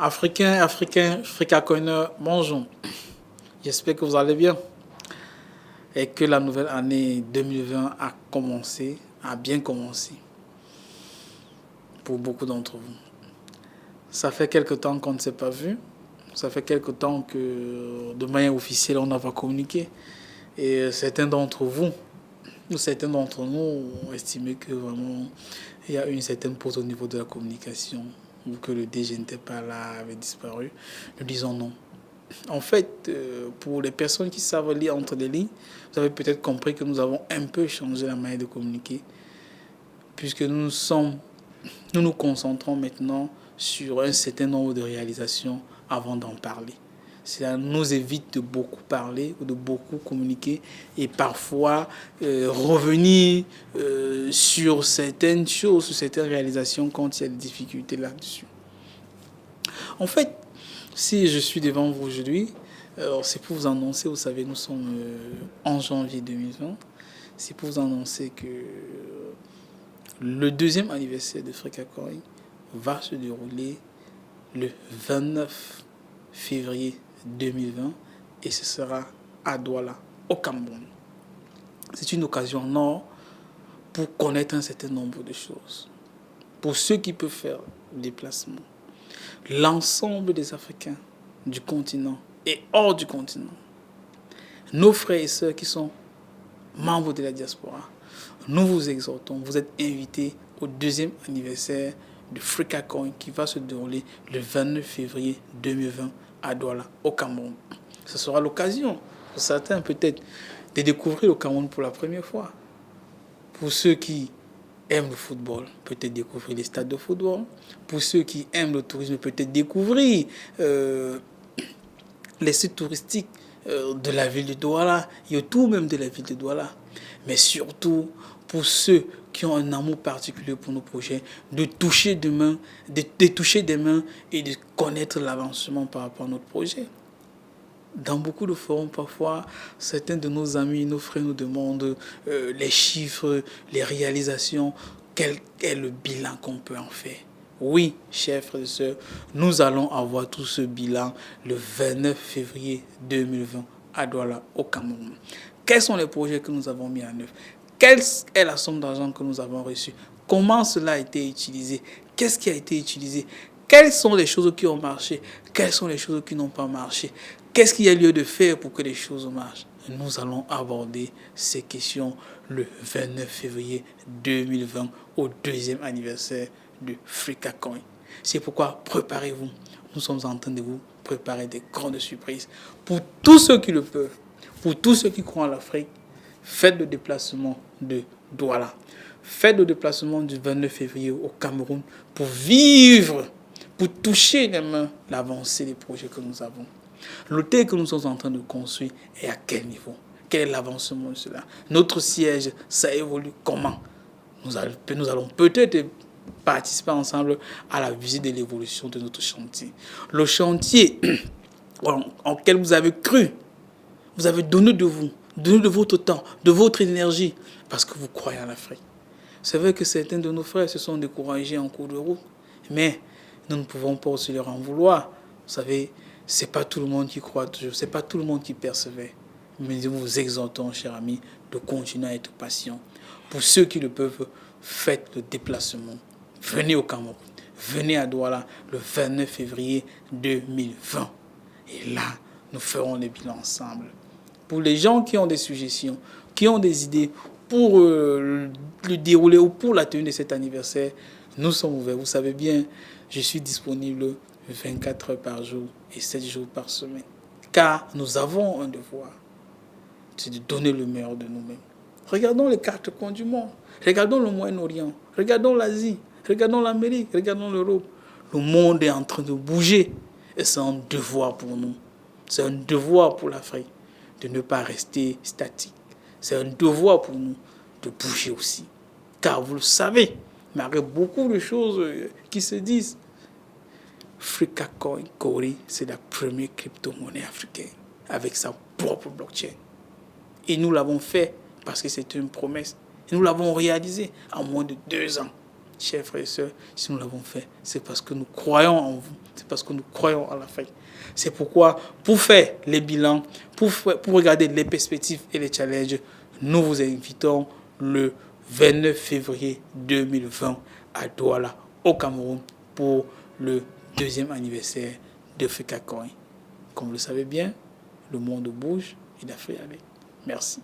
Africa bonjour. J'espère que vous allez bien et que la nouvelle année 2020 a bien commencé pour beaucoup d'entre vous. Ça fait quelque temps qu'on ne s'est pas vu. Ça fait quelque temps que de manière officielle on n'a pas communiqué. Et certains d'entre vous, ou certains d'entre nous ont estimé que vraiment il y a une certaine pause au niveau de la communication ou que le DG n'était pas là, avait disparu. Nous disons non. En fait, pour les personnes qui savent lire entre les lignes, vous avez peut-être compris que nous avons un peu changé la manière de communiquer, puisque nous nous concentrons maintenant sur un certain nombre de réalisations avant d'en parler. Cela nous évite de beaucoup parler ou de beaucoup communiquer et parfois revenir sur certaines choses, sur certaines réalisations quand il y a des difficultés là-dessus. En fait, si je suis devant vous aujourd'hui, c'est pour vous annoncer, vous savez, nous sommes en janvier 2020, c'est pour vous annoncer que le deuxième anniversaire de Frecacoin va se dérouler le 29 février 2020 et ce sera à Douala, au Cameroun. C'est une occasion en or pour connaître un certain nombre de choses. Pour ceux qui peuvent faire le déplacement, l'ensemble des Africains du continent et hors du continent, nos frères et sœurs qui sont membres de la diaspora, nous vous exhortons, vous êtes invités au deuxième anniversaire de Frecacoin qui va se dérouler le 29 février 2020 à Douala, au Cameroun. Ce sera l'occasion pour certains peut-être de découvrir le Cameroun pour la première fois. Pour ceux qui aiment le football, peut-être découvrir les stades de football. Pour ceux qui aiment le tourisme, peut-être découvrir les sites touristiques de la ville de Douala et autour même de la ville de Douala. Mais surtout, pour ceux qui ont un amour particulier pour nos projets, de toucher des mains et de connaître l'avancement par rapport à notre projet. Dans beaucoup de forums, parfois, certains de nos amis, nos frères nous demandent les chiffres, les réalisations, quel est le bilan qu'on peut en faire. Oui, chers frères et sœurs, nous allons avoir tout ce bilan le 29 février 2020 à Douala, au Cameroun. Quels sont les projets que nous avons mis en œuvre? Quelle est la somme d'argent que nous avons reçue? Comment cela a été utilisé? Qu'est-ce qui a été utilisé? Quelles sont les choses qui ont marché? Quelles sont les choses qui n'ont pas marché? Qu'est-ce qu'il y a lieu de faire pour que les choses marchent? Nous allons aborder ces questions le 29 février 2020 au deuxième anniversaire de Frecacoin. C'est pourquoi préparez-vous. Nous sommes en train de vous préparer des grandes surprises. Pour tous ceux qui le peuvent, pour tous ceux qui croient en l'Afrique, faites le déplacement de Douala. Faites le déplacement du 29 février au Cameroun pour vivre, pour toucher les mains l'avancée des projets que nous avons. L'hôtel que nous sommes en train de construire est à quel niveau? Quel est l'avancement de cela? Notre siège, ça évolue comment? Nous allons peut-être participer ensemble à la visite de l'évolution de notre chantier. Le chantier en lequel vous avez cru, vous avez donné de vous, donné de votre temps, de votre énergie, parce que vous croyez en l'Afrique. C'est vrai que certains de nos frères se sont découragés en cours de route, mais nous ne pouvons pas aussi leur en vouloir. Vous savez, c'est pas tout le monde qui croit toujours, c'est pas tout le monde qui persévère. Mais nous vous exhortons, chers amis, de continuer à être patient. Pour ceux qui le peuvent, faites le déplacement. Venez au Cameroun, venez à Douala le 29 février 2020. Et là, nous ferons le bilan ensemble. Pour les gens qui ont des suggestions, qui ont des idées pour le dérouler ou pour la tenue de cet anniversaire, nous sommes ouverts. Vous savez bien, je suis disponible 24 heures par jour et 7 jours par semaine. Car nous avons un devoir, c'est de donner le meilleur de nous-mêmes. Regardons les quatre coins du monde. Regardons le Moyen-Orient. Regardons l'Asie. Regardons l'Amérique. Regardons l'Europe. Le monde est en train de bouger. Et c'est un devoir pour nous. C'est un devoir pour l'Afrique de ne pas rester statique. C'est un devoir pour nous de bouger aussi. Car vous le savez, malgré beaucoup de choses qui se disent, Frecacoin Cori, c'est la première crypto-monnaie africaine avec sa propre blockchain. Et nous l'avons fait parce que c'était une promesse. Et nous l'avons réalisé en moins de 2 ans. chers frères et sœurs, si nous l'avons fait, c'est parce que nous croyons en vous, c'est parce que nous croyons en l'Afrique. C'est pourquoi, pour faire les bilans, pour regarder les perspectives et les challenges, nous vous invitons le 29 février 2020 à Douala, au Cameroun, pour le 2e anniversaire de FECACOIN. Comme vous le savez bien, le monde bouge, il a fait aller. Merci.